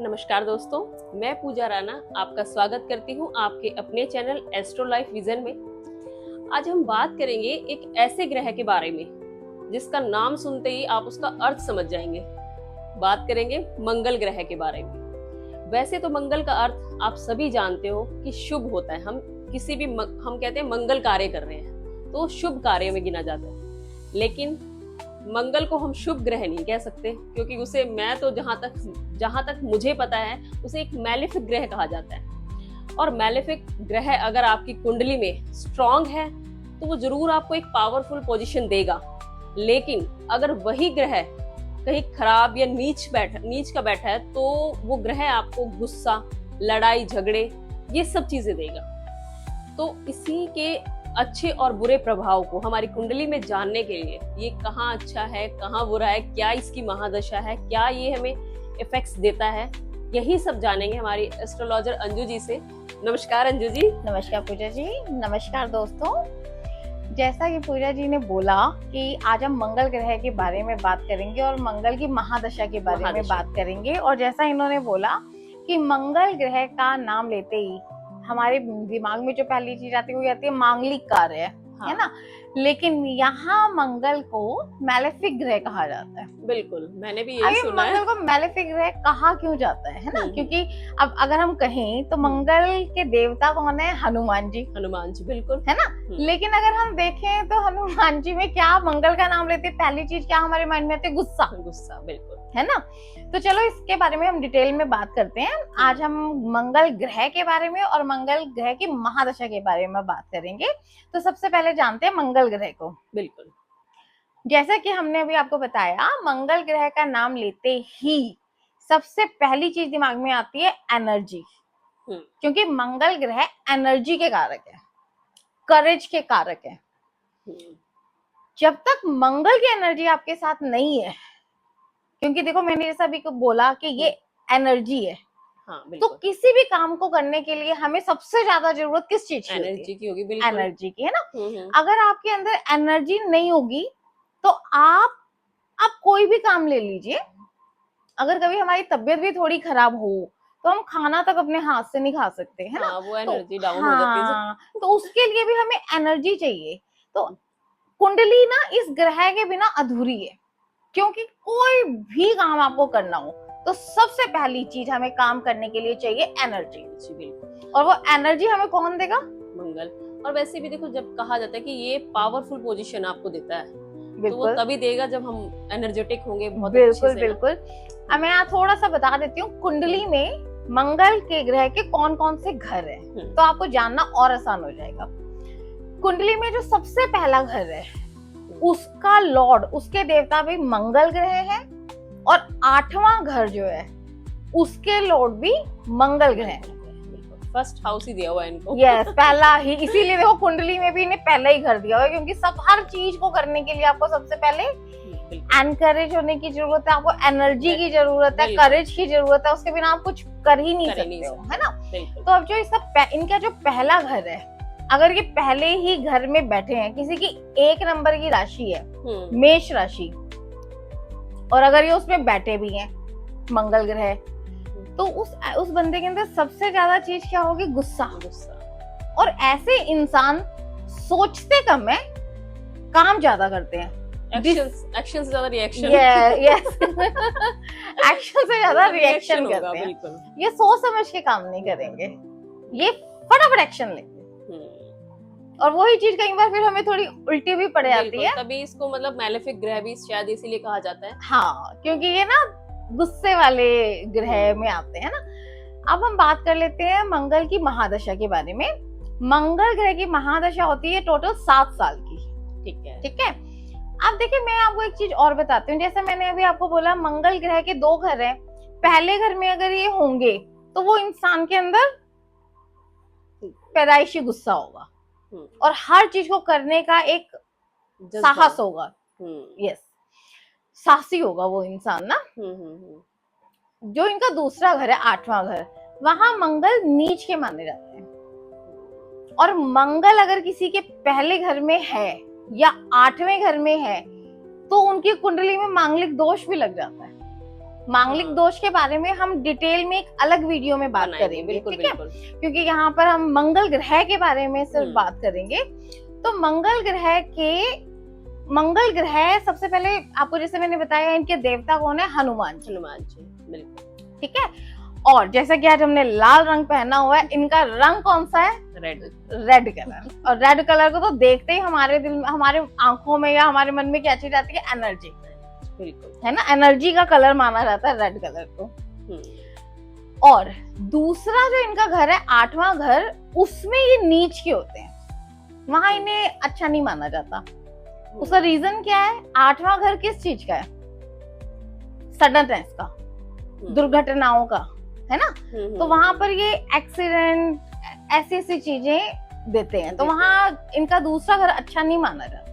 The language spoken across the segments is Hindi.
नमस्कार दोस्तों, मैं पूजा राणा आपका स्वागत करती हूँ आपके अपने चैनल एस्ट्रो लाइफ विजन में। आज हम बात करेंगे एक ऐसे ग्रह के बारे में जिसका नाम सुनते ही आप उसका अर्थ समझ जाएंगे। बात करेंगे मंगल ग्रह के बारे में। वैसे तो मंगल का अर्थ आप सभी जानते हो कि शुभ होता है। हम किसी भी हम कहते हैं मंगल कार्य कर रहे हैं तो शुभ कार्य में गिना जाता है, लेकिन मंगल को हम शुभ ग्रह नहीं कह सकते, क्योंकि उसे मैं तो जहां तक मुझे पता है उसे एक मैलेफिक ग्रह कहा जाता है। और मैलेफिक ग्रह अगर आपकी कुंडली में स्ट्रांग है तो वो जरूर आपको एक पावरफुल पोजीशन देगा, लेकिन अगर वही ग्रह कहीं खराब या नीच का बैठा है तो वो ग्रह आपको गुस्सा, लड़ाई झगड़े ये सब चीजें देगा। तो इसी के अच्छे और बुरे प्रभाव को हमारी कुंडली में जानने के लिए ये कहाँ अच्छा है कहाँ बुरा है, क्या इसकी महादशा है, क्या ये हमें इफेक्ट्स देता है, यही सब जानेंगे हमारी एस्ट्रोलॉजर अंजू जी से। नमस्कार अंजू जी। नमस्कार पूजा जी। नमस्कार दोस्तों। जैसा कि पूजा जी ने बोला कि आज हम मंगल ग्रह के बारे में बात करेंगे और मंगल की महादशा के बारे में बात करेंगे। और जैसा इन्होंने बोला कि मंगल ग्रह का नाम लेते ही हमारे दिमाग में जो पहली चीज आती है वो आती है मांगलिक कार्य, है ना। लेकिन यहाँ मंगल को मैलेफिक ग्रह कहा जाता है। बिल्कुल, मैंने भी यही सुना है। मंगल को मैलेफिक ग्रह कहा क्यों जाता है ना, क्योंकि अब अगर हम कहें तो मंगल के देवता कौन है? हनुमान जी। हनुमान जी, बिल्कुल, है ना। लेकिन अगर हम देखें तो हनुमान जी में क्या मंगल का नाम लेते पहली चीज क्या हमारे माइंड में आती है? गुस्सा। गुस्सा, बिल्कुल, है ना। तो चलो इसके बारे में हम डिटेल में बात करते हैं। आज हम मंगल ग्रह के बारे में और मंगल ग्रह की महादशा के बारे में बात करेंगे। तो सबसे पहले जानते हैं मंगल ग्रह को। बिल्कुल, जैसा कि हमने अभी आपको बताया, मंगल ग्रह का नाम लेते ही सबसे पहली चीज दिमाग में आती है एनर्जी, क्योंकि मंगल ग्रह एनर्जी के कारक है, करेज के कारक है। जब तक मंगल की एनर्जी आपके साथ नहीं है, क्योंकि देखो मैंने जैसा भी बोला कि ये एनर्जी है, हाँ, तो किसी भी काम को करने के लिए हमें सबसे ज्यादा जरूरत किस चीज की? एनर्जी की होगी। बिल्कुल, एनर्जी की, है ना। अगर आपके अंदर एनर्जी नहीं होगी तो आप कोई भी काम ले लीजिए, अगर कभी हमारी तबीयत भी थोड़ी खराब हो तो हम खाना तक अपने हाथ से नहीं खा सकते, है ना। वो एनर्जी डाउन हो जाती है। तो उसके लिए भी हमें एनर्जी चाहिए। तो कुंडली ना इस ग्रह के बिना अधूरी है, क्योंकि कोई भी काम आपको करना हो तो सबसे पहली चीज हमें काम करने के लिए चाहिए एनर्जी। बिल्कुल, और वो एनर्जी हमें कौन देगा? मंगल। और वैसे भी देखो, जब कहा जाता है कि ये पावरफुल पोजीशन आपको देता है, तो वो तभी देगा जब हम एनर्जेटिक होंगे बहुत अच्छे से। बिल्कुल। अब मैं थोड़ा सा बता देती हूँ कुंडली में मंगल के ग्रह के कौन कौन से घर है, तो आपको जानना और आसान हो जाएगा। कुंडली में जो सबसे पहला घर है उसका लॉर्ड, उसके देवता भी मंगल ग्रह है, और 8वां घर जो है उसके लॉर्ड भी मंगल ग्रह है। फर्स्ट हाउस ही दिया हुआ है इनको। यस, पहला ही। इसीलिए देखो कुंडली में भी इन्हें पहला ही घर दिया हुआ है, क्योंकि सब हर चीज को करने के लिए आपको सबसे पहले एनकरेज होने की जरूरत है, आपको एनर्जी की जरूरत है, करेज की जरूरत है। उसके बिना आप कुछ कर ही नहीं सकते हो, है ना। तो अब जो इनका जो पहला घर है, अगर ये पहले ही घर में बैठे हैं, किसी की 1 नंबर की राशि है मेष राशि, और अगर ये उसमें बैठे भी हैं मंगल ग्रह, तो उस बंदे के अंदर सबसे ज्यादा चीज क्या होगी? गुस्सा। और ऐसे इंसान सोचते कम है, काम ज्यादा करते हैं। एक्शन से ज्यादा रिएक्शन। यस, एक्शन से ज्यादा रिएक्शन करते हैं। ये सोच समझ के काम नहीं करेंगे, ये फटाफट एक्शन लेंगे। और वही चीज कई बार फिर हमें थोड़ी उल्टी भी पड़ जाती है। तभी इसको मतलब मैलेफिक ग्रह भी शायद इसीलिए कहा जाता है। हाँ, क्योंकि ये ना गुस्से वाले ग्रह में आते हैं ना। अब हम बात कर लेते हैं मंगल की महादशा के बारे में। मंगल ग्रह की महादशा होती है टोटल 7 साल की। ठीक है। अब देखिए, मैं आपको एक चीज और बताती हूँ। जैसे मैंने अभी आपको बोला, मंगल ग्रह के 2 घर हैं। पहले घर में अगर ये होंगे तो वो इंसान के अंदर पैदाइशी गुस्सा होगा और हर चीज को करने का एक साहस होगा। यस, साहसी होगा वो इंसान ना। जो इनका दूसरा घर है, 8वां घर, वहां मंगल नीच के माने जाते हैं। और मंगल अगर किसी के पहले घर में है या 8वें घर में है तो उनकी कुंडली में मांगलिक दोष भी लग जाता है। मांगलिक हाँ। दोष के बारे में हम डिटेल में एक अलग वीडियो में बात बनाएंगे, करेंगे, बिल्कुल ठीक है, बिल्कुल। क्योंकि यहाँ पर हम मंगल ग्रह के बारे में सिर्फ बात करेंगे। तो मंगल ग्रह सबसे पहले आपको जैसे मैंने बताया, इनके देवता कौन है? हनुमान जी। हनुमान जी, बिल्कुल। ठीक है, और जैसा कि आज हमने लाल रंग पहना हुआ है, इनका रंग कौन सा है? Red colour. और रेड कलर को तो देखते ही हमारे दिल में, हमारे आंखों में या हमारे मन में क्या चीज आती है? एनर्जी, बिल्कुल, है ना, एनर्जी का कलर माना जाता है रेड कलर को। और दूसरा जो इनका घर है, 8वां घर, उसमें ये नीच के होते हैं, वहां इन्हें अच्छा नहीं माना जाता। उसका रीजन क्या है? 8वां घर किस चीज का है? सडननेस का, दुर्घटनाओं का, है ना। तो वहां पर ये एक्सीडेंट, ऐसी चीजें देते हैं, तो वहां इनका दूसरा घर अच्छा नहीं माना जाता।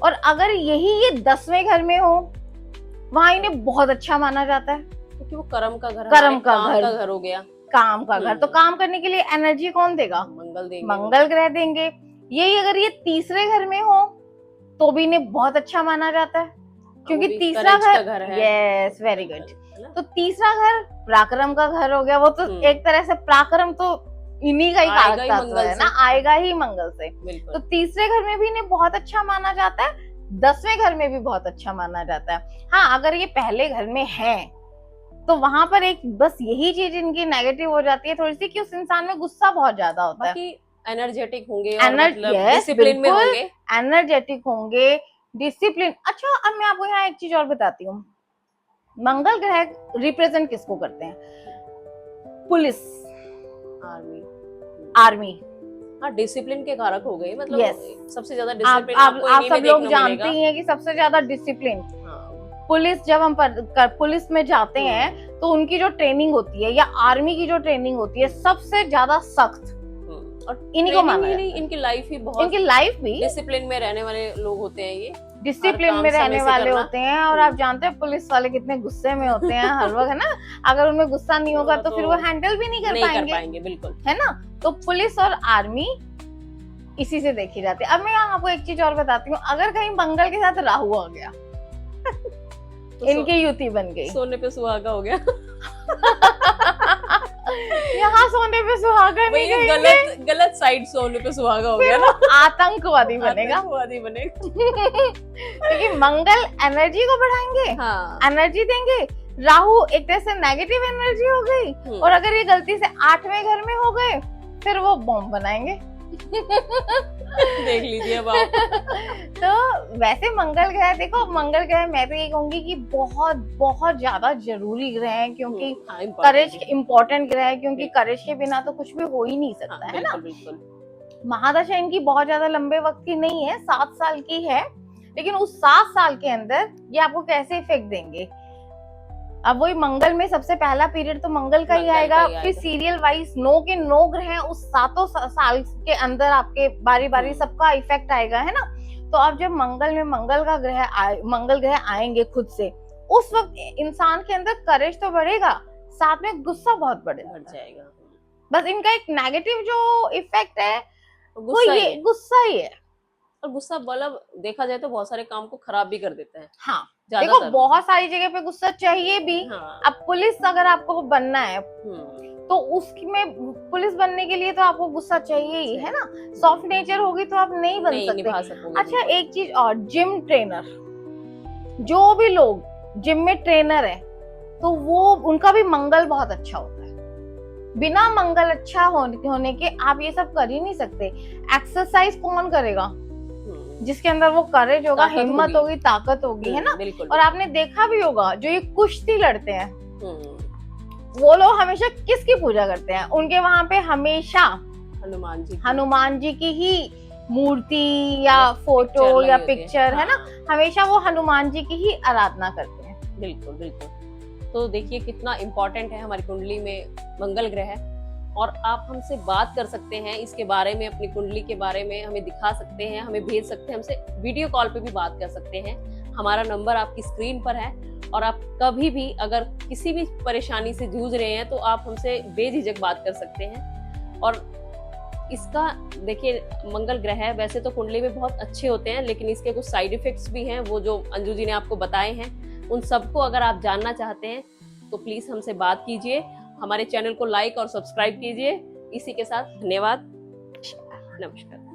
और अगर यही ये 10वें घर में हो, वहां इन्हें बहुत अच्छा माना जाता है, क्योंकि वो कर्म का घर, कर्म का घर हो गया, काम का घर। तो काम करने के लिए एनर्जी कौन देगा? मंगल देंगे, मंगल ग्रह देंगे। यही अगर ये तीसरे घर में हो तो भी इन्हें बहुत अच्छा माना जाता है, क्योंकि तीसरा घर है। Yes, very good. तो तीसरा घर पराक्रम का घर हो गया। वो तो एक तरह से पराक्रम तो इन्हीं का ही कारक तत्व है ना, आएगा ही मंगल से। तो तीसरे घर में भी इन्हें बहुत अच्छा माना जाता है, 10वें घर में भी बहुत अच्छा माना जाता है। हाँ, अगर ये पहले घर में है तो वहां पर एक बस यही चीज इनकी नेगेटिव हो जाती है थोड़ी सी, कि उस इंसान में गुस्सा बहुत ज्यादा होता है। एनर्जेटिक होंगे और मतलब डिसिप्लिन में होंगे, एनर्जेटिक होंगे, डिसिप्लिन। अच्छा, अब मैं आपको यहाँ एक चीज और बताती हूँ। मंगल ग्रह रिप्रेजेंट किसको करते हैं? Police, army. हाँ, डिसिप्लिन के कारक हो गए, मतलब सबसे ज्यादा डिसिप्लिन आप सब लोग जानते ही हैं कि सबसे ज्यादा डिसिप्लिन पुलिस। जब हम पुलिस में जाते हैं तो उनकी जो ट्रेनिंग होती है, या आर्मी की जो ट्रेनिंग होती है, सबसे ज्यादा सख्त और इन्हीं को माना नहीं, इनकी लाइफ ही बहुत, इनकी लाइफ भी डिसिप्लिन में रहने वाले लोग होते हैं, ये डिसिप्लिन में रहने वाले होते हैं। और आप जानते हैं पुलिस वाले कितने गुस्से में होते हैं हर वक्त, है ना। अगर उनमें गुस्सा नहीं होगा तो फिर वो हैंडल भी नहीं कर पाएंगे, बिल्कुल, है ना। तो पुलिस और आर्मी इसी से देखी जाती है। अब मैं आपको एक चीज और बताती हूँ। अगर कहीं मंगल के साथ राहु आ गया तो इनकी युति बन गई, सोने पे सुहागा हो गया। यहाँ सोने पे सुहागा नहीं, गलत साइड सोने पे सुहागा हो गया ना, आतंकवादी बनेगा। क्योंकि मंगल एनर्जी को बढ़ाएंगे, एनर्जी देंगे। राहु एक तरह से नेगेटिव एनर्जी हो गई, और अगर ये गलती से 8वें घर में हो गए, फिर वो बॉम्ब बनाएंगे। देख लीजिए अब आप। तो वैसे मंगल ग्रह, देखो मंगल ग्रह मैं तो ये कहूंगी कि बहुत बहुत ज्यादा जरूरी ग्रह है, क्योंकि करेज इम्पोर्टेंट ग्रह है, क्योंकि करेज के बिना तो कुछ भी हो ही नहीं सकता, है ना। महादशा इनकी बहुत ज्यादा लंबे वक्त की नहीं है, 7 साल की है, लेकिन उस 7 साल के अंदर ये आपको कैसे इफेक्ट देंगे। अब वही मंगल में सबसे पहला पीरियड तो मंगल का ही आएगा, फिर सीरियल वाइज 9 के 9 ग्रह उस 7 साल के अंदर आपके बारी बारी सबका इफेक्ट आएगा, है ना। तो अब जब मंगल में मंगल ग्रह आएंगे खुद से, उस वक्त इंसान के अंदर करेज तो बढ़ेगा, साथ में गुस्सा बहुत बढ़ जाएगा। बस इनका एक नेगेटिव जो इफेक्ट है वो ये गुस्सा ही है। और गुस्सा मतलब देखा जाए तो बहुत सारे काम को खराब भी कर देता है। हाँ, देखो बहुत सारी जगह पे गुस्सा चाहिए भी। अब पुलिस अगर आपको बनना है तो उसमें पुलिस बनने के लिए तो आपको गुस्सा चाहिए ही, है ना। सॉफ्ट नेचर होगी तो आप नहीं बन सकते। अच्छा, एक चीज और, जिम ट्रेनर, जो भी लोग जिम में ट्रेनर है तो वो उनका भी मंगल बहुत अच्छा होता है। बिना मंगल अच्छा होने के आप ये सब कर ही नहीं सकते। एक्सरसाइज कौन करेगा? जिसके अंदर वो करेज होगा, हिम्मत होगी, ताकत होगी, है ना। और आपने देखा भी होगा जो ये कुश्ती लड़ते हैं, वो लोग हमेशा किसकी पूजा करते हैं? उनके वहां पे हमेशा हनुमान जी की ही मूर्ति या फोटो या पिक्चर, है ना, हमेशा वो हनुमान जी की ही आराधना करते हैं। बिल्कुल बिल्कुल। तो देखिए कितना इम्पोर्टेंट है हमारी कुंडली में मंगल ग्रह, और आप हमसे बात कर सकते हैं इसके बारे में, अपनी कुंडली के बारे में हमें दिखा सकते हैं, हमें भेज सकते हैं, हमसे वीडियो कॉल पे भी बात कर सकते हैं। हमारा नंबर आपकी स्क्रीन पर है, और आप कभी भी अगर किसी भी परेशानी से जूझ रहे हैं तो आप हमसे बेझिझक बात कर सकते हैं। और इसका देखिए, मंगल ग्रह वैसे तो कुंडली में बहुत अच्छे होते हैं, लेकिन इसके कुछ साइड इफेक्ट्स भी हैं, वो जो अंजू जी ने आपको बताए हैं उन सबको अगर आप जानना चाहते हैं तो प्लीज हमसे बात कीजिए, हमारे चैनल को लाइक और सब्सक्राइब कीजिए। इसी के साथ धन्यवाद, नमस्कार।